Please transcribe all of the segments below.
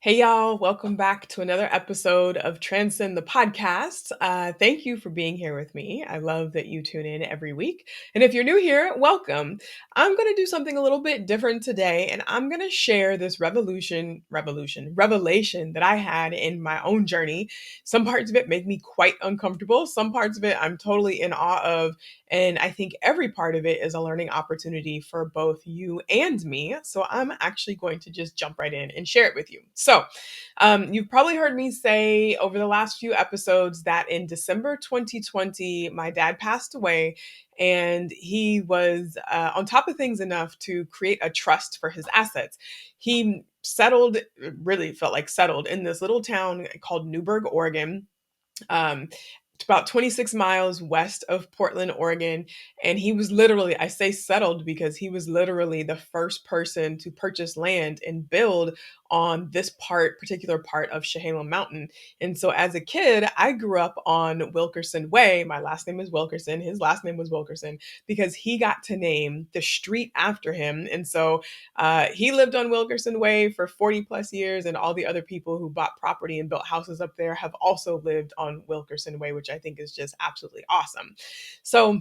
Hey, y'all, welcome back to another episode of Transcend the podcast. Thank you for being here with me. I love that you tune in every week. And if you're new here, welcome. I'm going to do something a little bit different today, and I'm going to share this revelation that I had in my own journey. Some parts of it make me quite uncomfortable, some parts of it I'm totally in awe of. And I think every part of it is a learning opportunity for both you and me. So I'm actually going to just jump right in and share it with you. You've probably heard me say over the last few episodes that in December 2020, my dad passed away, and he was on top of things enough to create a trust for his assets. He settled, really felt like settled in this little town called Newberg, Oregon. Um, it's about 26 miles west of Portland, Oregon. And he was literally, I say settled because he was literally the first person to purchase land and build on this particular part of Chehalem Mountain. And so as a kid, I grew up on Wilkerson Way. My last name is Wilkerson. His last name was Wilkerson because he got to name the street after him. And so he lived on Wilkerson Way for 40 plus years, and all the other people who bought property and built houses up there have also lived on Wilkerson Way, which I think is just absolutely awesome. So,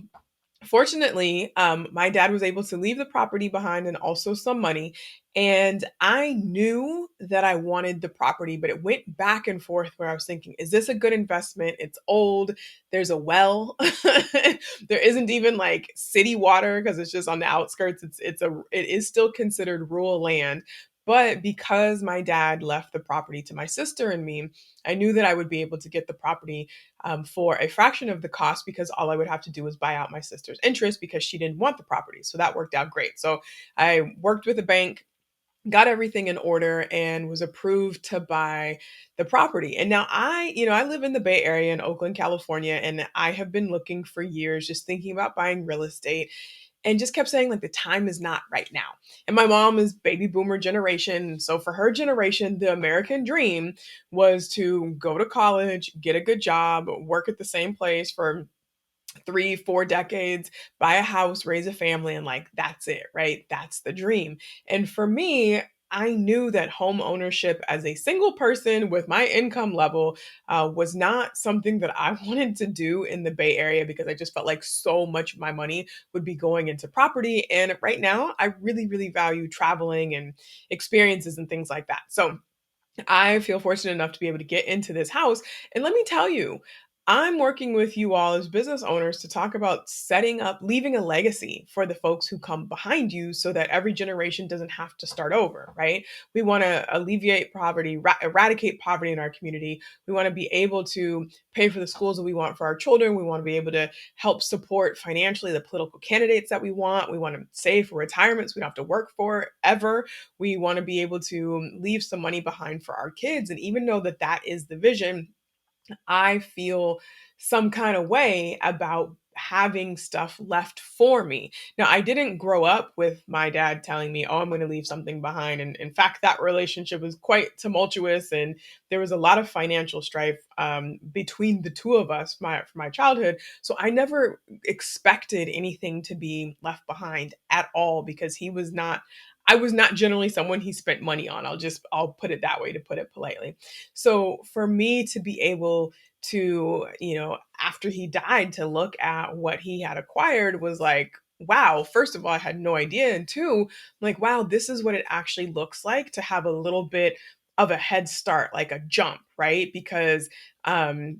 fortunately, my dad was able to leave the property behind and also some money. And I knew that I wanted the property, but it went back and forth where I was thinking, is this a good investment? It's old. There's a well. There isn't even like city water because it's just on the outskirts. It is still considered rural land. But because my dad left the property to my sister and me, I knew that I would be able to get the property for a fraction of the cost because all I would have to do was buy out my sister's interest because she didn't want the property. So that worked out great. So I worked with a bank, got everything in order, and was approved to buy the property. And now I live in the Bay Area in Oakland, California, and I have been looking for years, just thinking about buying real estate, and just kept saying like the time is not right now. And my mom is baby boomer generation. So for her generation, the American dream was to go to college, get a good job, work at the same place for 3, 4 decades, buy a house, raise a family, and like that's it, right? That's the dream. And for me, I knew that home ownership as a single person with my income level was not something that I wanted to do in the Bay Area because I just felt like so much of my money would be going into property. And right now, I really, really value traveling and experiences and things like that. So I feel fortunate enough to be able to get into this house. And let me tell you, I'm working with you all as business owners to talk about setting up, leaving a legacy for the folks who come behind you so that every generation doesn't have to start over, right? We want to alleviate poverty, eradicate poverty in our community. We want to be able to pay for the schools that we want for our children. We want to be able to help support financially the political candidates that we want. We want to save for retirements we don't have to work for ever. We want to be able to leave some money behind for our kids. And even though that is the vision, I feel some kind of way about having stuff left for me. Now, I didn't grow up with my dad telling me, oh, I'm going to leave something behind. And in fact, that relationship was quite tumultuous. And there was a lot of financial strife between the two of us for my childhood. So I never expected anything to be left behind at all because I was not generally someone he spent money on. I'll put it that way to put it politely. So for me to be able to, after he died, to look at what he had acquired was like, wow, first of all, I had no idea. And two, like, wow, this is what it actually looks like to have a little bit of a head start, like a jump, right? Because the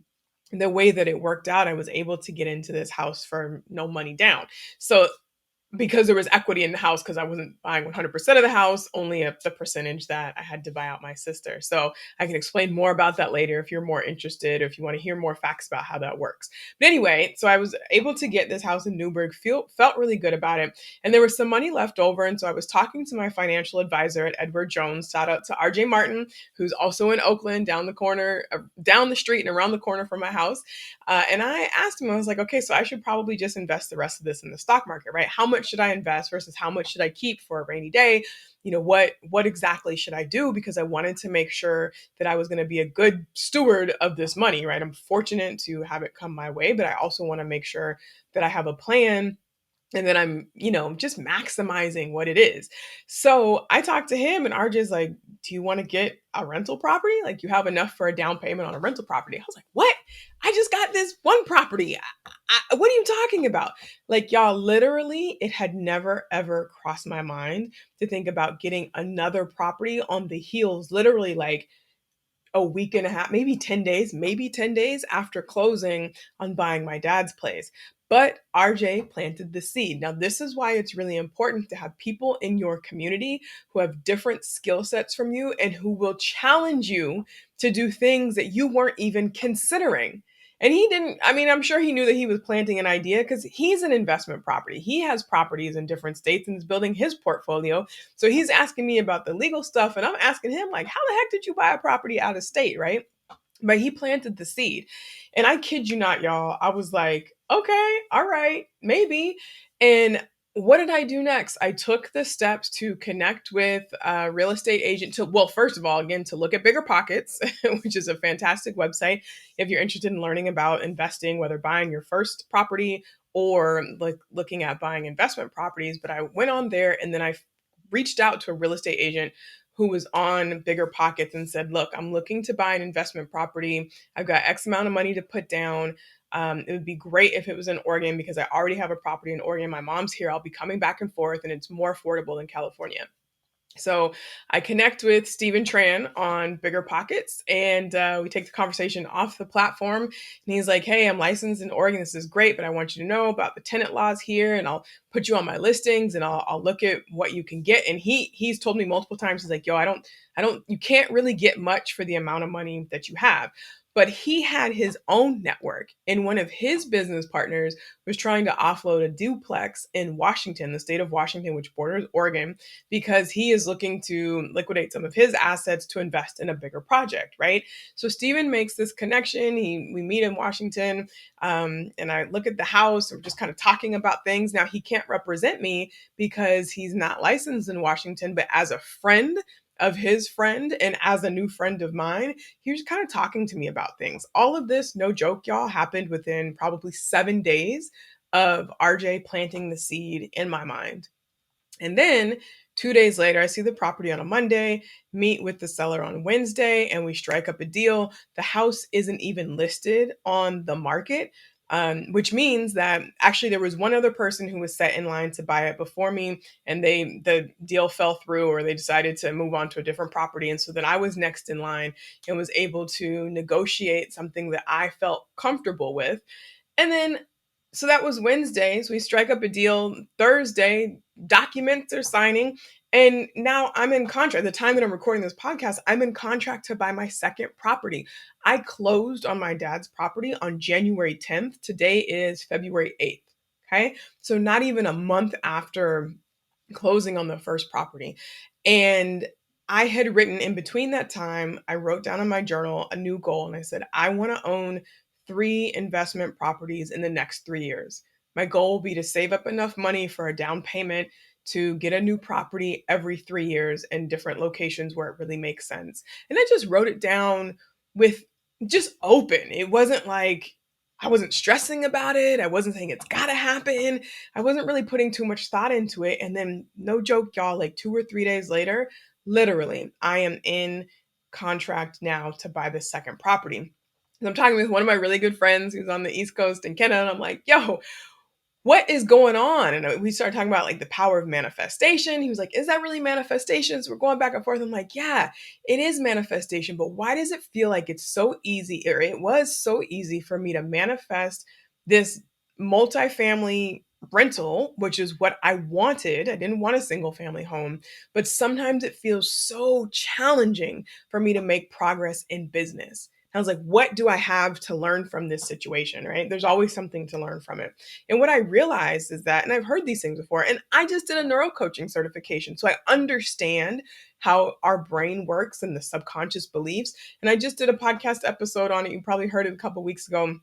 way that it worked out, I was able to get into this house for no money down. So because there was equity in the house, because I wasn't buying 100% of the house, only the percentage that I had to buy out my sister. So I can explain more about that later if you're more interested, or if you want to hear more facts about how that works. But anyway, so I was able to get this house in Newburgh, felt really good about it. And there was some money left over. And so I was talking to my financial advisor at Edward Jones. Shout out to RJ Martin, who's also in Oakland, down the street and around the corner from my house. And I asked him, I was like, okay, so I should probably just invest the rest of this in the stock market, right? How much should I invest versus how much should I keep for a rainy day? What exactly should I do? Because I wanted to make sure that I was going to be a good steward of this money, right? I'm fortunate to have it come my way, but I also want to make sure that I have a plan and then I'm, just maximizing what it is. So I talked to him, and RJ's like, do you want to get a rental property? Like, you have enough for a down payment on a rental property. I was like, what? I just got this one property. What are you talking about? Like, y'all, literally, it had never, ever crossed my mind to think about getting another property on the heels, literally, like, a week and a half, maybe 10 days after closing on buying my dad's place. But RJ planted the seed. Now, this is why it's really important to have people in your community who have different skill sets from you and who will challenge you to do things that you weren't even considering. And he didn't, I mean, I'm sure he knew that he was planting an idea because he's an investment property. He has properties in different states and is building his portfolio. So he's asking me about the legal stuff, and I'm asking him, like, how the heck did you buy a property out of state, right? But he planted the seed. And I kid you not, y'all, I was like, okay, all right, maybe. And what did I do next? I took the steps to connect with a real estate agent well, first of all, again, to look at Bigger Pockets, which is a fantastic website if you're interested in learning about investing, whether buying your first property or like looking at buying investment properties. But I went on there, and then I reached out to a real estate agent who was on Bigger Pockets and said, look, I'm looking to buy an investment property. I've got X amount of money to put down. It would be great if it was in Oregon because I already have a property in Oregon. My mom's here. I'll be coming back and forth, and it's more affordable than California. So I connect with Stephen Tran on Bigger Pockets, and we take the conversation off the platform. And he's like, hey, I'm licensed in Oregon. This is great, but I want you to know about the tenant laws here, and I'll put you on my listings, and I'll look at what you can get. And he's told me multiple times, he's like, yo, you can't really get much for the amount of money that you have. But he had his own network, and one of his business partners was trying to offload a duplex in Washington, the state of Washington, which borders Oregon, because he is looking to liquidate some of his assets to invest in a bigger project, right? So Steven makes this connection. We meet in Washington, and I look at the house. We're just kind of talking about things. Now, he can't represent me because he's not licensed in Washington, but as a friend of his friend and as a new friend of mine, he was kind of talking to me about things. All of this, no joke, y'all, happened within probably 7 days of RJ planting the seed in my mind. And then 2 days later, I see the property on a Monday, meet with the seller on Wednesday, and we strike up a deal. The house isn't even listed on the market, which means that actually there was one other person who was set in line to buy it before me, and the deal fell through, or they decided to move on to a different property. And so then I was next in line and was able to negotiate something that I felt comfortable with. And then, so that was Wednesday. So we strike up a deal Thursday, documents are signing. And now I'm in contract. At the time that I'm recording this podcast, I'm in contract to buy my second property. I closed on my dad's property on January 10th. Today is February 8th. Okay. So not even a month after closing on the first property. And I had written in between that time, I wrote down in my journal a new goal, and I said, I want to own 3 investment properties in the next 3 years. My goal will be to save up enough money for a down payment to get a new property every 3 years in different locations where it really makes sense. And I just wrote it down with just open. It wasn't like I wasn't stressing about it. I wasn't saying it's got to happen. I wasn't really putting too much thought into it. And then, no joke, y'all, like 2 or 3 days later, literally, I am in contract now to buy the second property. And I'm talking with one of my really good friends who's on the East Coast in Canada. And I'm like, yo, what is going on? And we started talking about like the power of manifestation. He was like, is that really manifestation? So we're going back and forth. I'm like, yeah, it is manifestation, but why does it feel like it's so easy, or it was so easy for me to manifest this multifamily rental, which is what I wanted. I didn't want a single family home, but sometimes it feels so challenging for me to make progress in business. I was like, what do I have to learn from this situation, right? There's always something to learn from it. And what I realized is that, and I've heard these things before, and I just did a neuro coaching certification. So I understand how our brain works and the subconscious beliefs. And I just did a podcast episode on it. You probably heard it a couple weeks ago.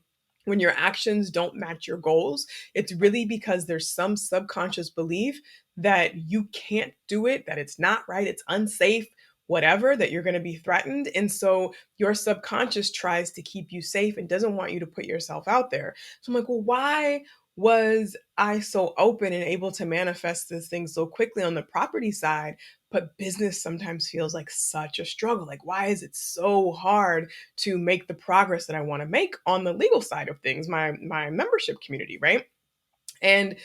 When your actions don't match your goals, it's really because there's some subconscious belief that you can't do it, that it's not right, it's unsafe, whatever, that you're going to be threatened. And so your subconscious tries to keep you safe and doesn't want you to put yourself out there. So I'm like, well, was I so open and able to manifest this thing so quickly on the property side, but business sometimes feels like such a struggle. Like, why is it so hard to make the progress that I want to make on the legal side of things, my membership community, right? And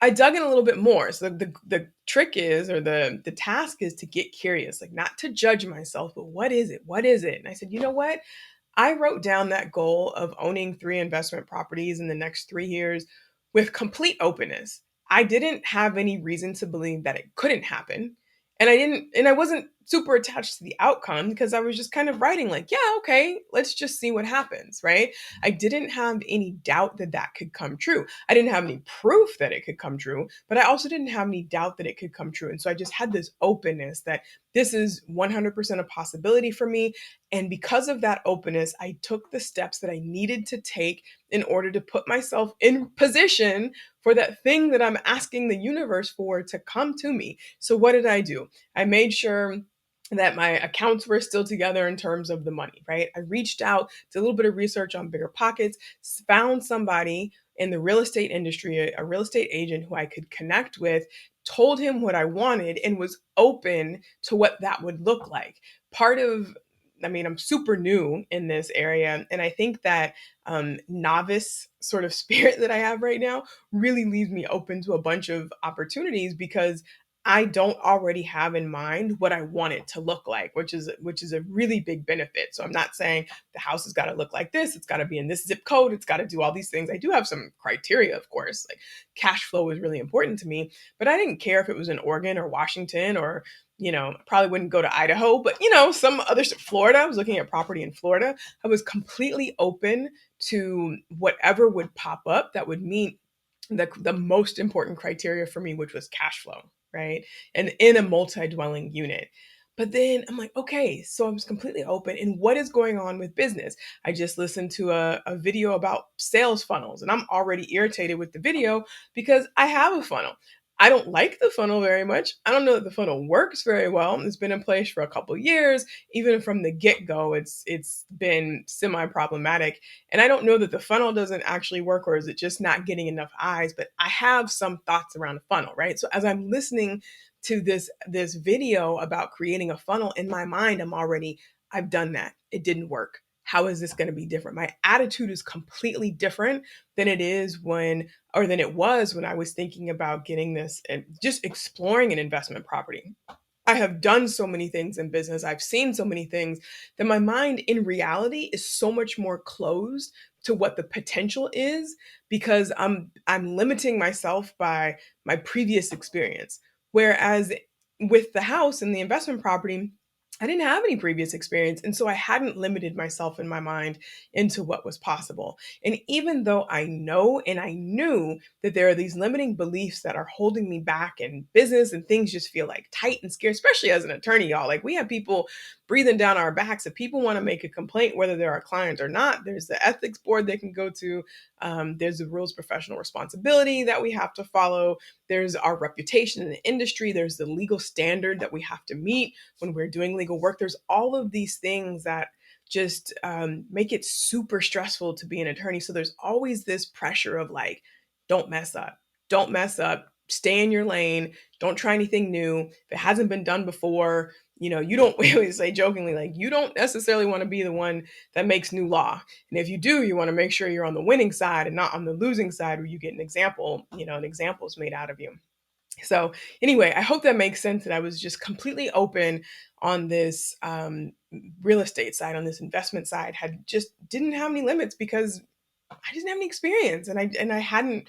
I dug in a little bit more. So the trick is, or the task is to get curious, like not to judge myself, but what is it? What is it? And I said, you know what? I wrote down that goal of owning 3 investment properties in the next 3 years with complete openness. I didn't have any reason to believe that it couldn't happen. And I wasn't super attached to the outcome because I was just kind of writing like, yeah, okay, let's just see what happens, right? I didn't have any doubt that that could come true. I didn't have any proof that it could come true, but I also didn't have any doubt that it could come true. And so I just had this openness that this is 100% a possibility for me. And because of that openness, I took the steps that I needed to take in order to put myself in position for that thing that I'm asking the universe for to come to me. So, what did I do? I made sure that my accounts were still together in terms of the money, right? I reached out, did a little bit of research on bigger pockets, found somebody in the real estate industry, a real estate agent who I could connect with, told him what I wanted, and was open to what that would look like. Part of I mean, I'm super new in this area. And I think that novice sort of spirit that I have right now really leaves me open to a bunch of opportunities because I don't already have in mind what I want it to look like, which is a really big benefit. So I'm not saying the house has got to look like this, it's got to be in this zip code, it's got to do all these things. I do have some criteria, of course. Like cash flow is really important to me, but I didn't care if it was in Oregon or Washington or probably wouldn't go to Idaho, but some other Florida. I was looking at property in Florida. I was completely open to whatever would pop up that would meet the most important criteria for me, which was cash flow, right? And in a multi-dwelling unit. But then I'm like, okay, so I was completely open. And what is going on with business? I just listened to a video about sales funnels, and I'm already irritated with the video because I have a funnel. I don't like the funnel very much. I don't know that the funnel works very well. It's been in place for a couple of years. Even from the get-go, it's been semi-problematic. And I don't know that the funnel doesn't actually work, or is it just not getting enough eyes? But I have some thoughts around the funnel, right? So as I'm listening to this video about creating a funnel, in my mind, I've done that. It didn't work. How is this going to be different? My attitude is completely different than it was when I was thinking about getting this and just exploring an investment property. I have done so many things in business. I've seen so many things that my mind in reality is so much more closed to what the potential is because I'm limiting myself by my previous experience. Whereas with the house and the investment property, I didn't have any previous experience. And so I hadn't limited myself in my mind into what was possible. And even though I know and I knew that there are these limiting beliefs that are holding me back in business and things just feel like tight and scary, especially as an attorney, y'all. Like we have people breathing down our backs. If people want to make a complaint, whether they're our client or not, there's the ethics board they can go to. There's the rules of professional responsibility that we have to follow. There's our reputation in the industry. There's the legal standard that we have to meet when we're doing legal work. There's all of these things that just make it super stressful to be an attorney. So there's always this pressure of like, don't mess up, don't mess up, stay in your lane, don't try anything new. If it hasn't been done before, you don't, we always say jokingly, like, you don't necessarily want to be the one that makes new law. And if you do, you want to make sure you're on the winning side and not on the losing side where you get an example is made out of you. So anyway, I hope that makes sense that I was just completely open on this real estate side, on this investment side, had just didn't have any limits because I didn't have any experience and I hadn't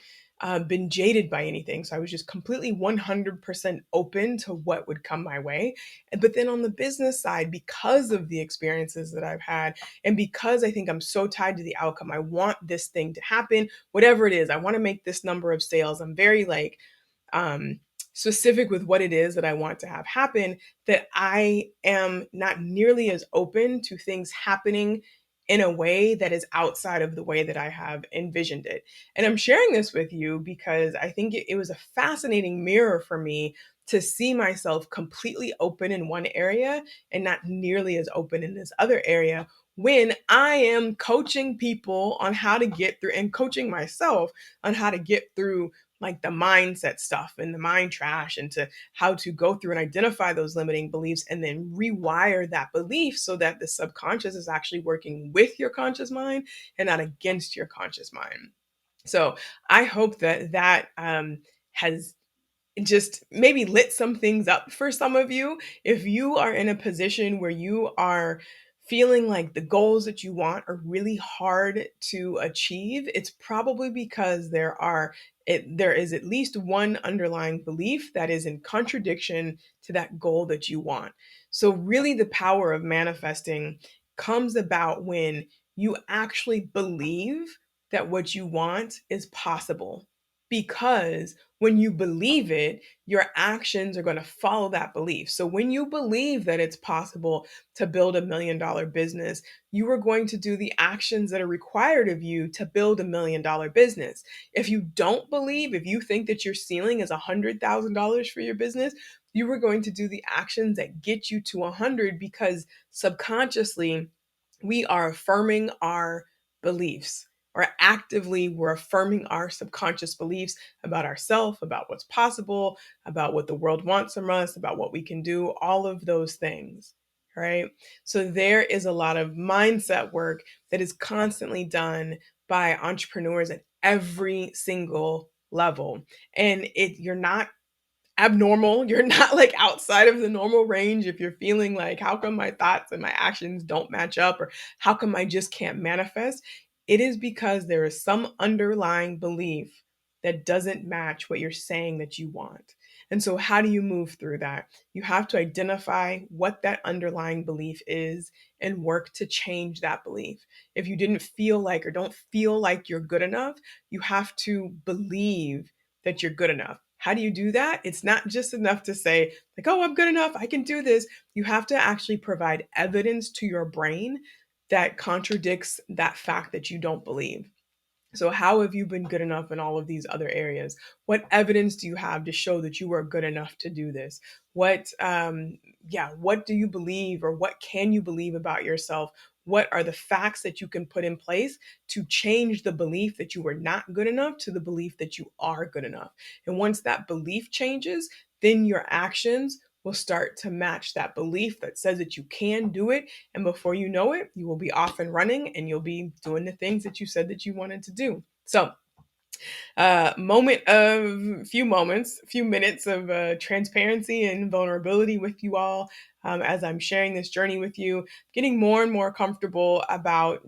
been jaded by anything. So I was just completely 100% open to what would come my way. But then on the business side, because of the experiences that I've had, and because I think I'm so tied to the outcome, I want this thing to happen, whatever it is. I want to make this number of sales. I'm very like, um, specific with what it is that I want to have happen, that I am not nearly as open to things happening in a way that is outside of the way that I have envisioned it. And I'm sharing this with you because I think it was a fascinating mirror for me to see myself completely open in one area and not nearly as open in this other area when I am coaching people on how to get through and coaching myself on how to get through like the mindset stuff and the mind trash and to how to go through and identify those limiting beliefs and then rewire that belief so that the subconscious is actually working with your conscious mind and not against your conscious mind. So I hope that has just maybe lit some things up for some of you. If you are in a position where you are feeling like the goals that you want are really hard to achieve, it's probably because there is at least one underlying belief that is in contradiction to that goal that you want. So really the power of manifesting comes about when you actually believe that what you want is possible, because when you believe it, your actions are going to follow that belief. So when you believe that it's possible to build $1 million business, you are going to do the actions that are required of you to build $1 million business. If you don't believe, if you think that your ceiling is $100,000 for your business, you are going to do the actions that get you to 100, because subconsciously we are affirming our beliefs, or actively we're affirming our subconscious beliefs about ourselves, about what's possible, about what the world wants from us, about what we can do, all of those things, right? So there is a lot of mindset work that is constantly done by entrepreneurs at every single level. And you're not abnormal. You're not like outside of the normal range if you're feeling like, how come my thoughts and my actions don't match up? Or how come I just can't manifest? It is because there is some underlying belief that doesn't match what you're saying that you want. And so, how do you move through that? You have to identify what that underlying belief is and work to change that belief. If you didn't feel like or don't feel like you're good enough, you have to believe that you're good enough. How do you do that? It's not just enough to say, like, oh, I'm good enough, I can do this. You have to actually provide evidence to your brain that contradicts that fact that you don't believe. So, how have you been good enough in all of these other areas? What evidence do you have to show that you are good enough to do this? What do you believe, or what can you believe about yourself? What are the facts that you can put in place to change the belief that you are not good enough to the belief that you are good enough? And once that belief changes, then your actions will start to match that belief that says that you can do it. And before you know it, you will be off and running and you'll be doing the things that you said that you wanted to do. So, few minutes of transparency and vulnerability with you all, as I'm sharing this journey with you, getting more and more comfortable about,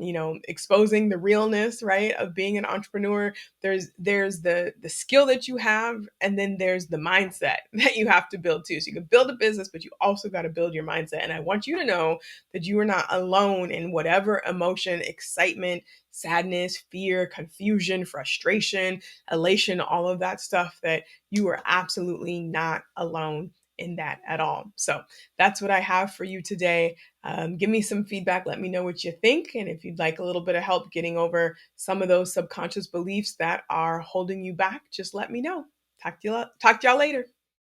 exposing the realness, right, of being an entrepreneur. There's the skill that you have, and then there's the mindset that you have to build too. So you can build a business, but you also got to build your mindset. And I want you to know that you are not alone in whatever emotion, excitement, sadness, fear, confusion, frustration, elation, all of that stuff, that you are absolutely not alone in that at all. So that's what I have for you today. Give me some feedback. Let me know what you think. And if you'd like a little bit of help getting over some of those subconscious beliefs that are holding you back, just let me know. Talk to y'all later.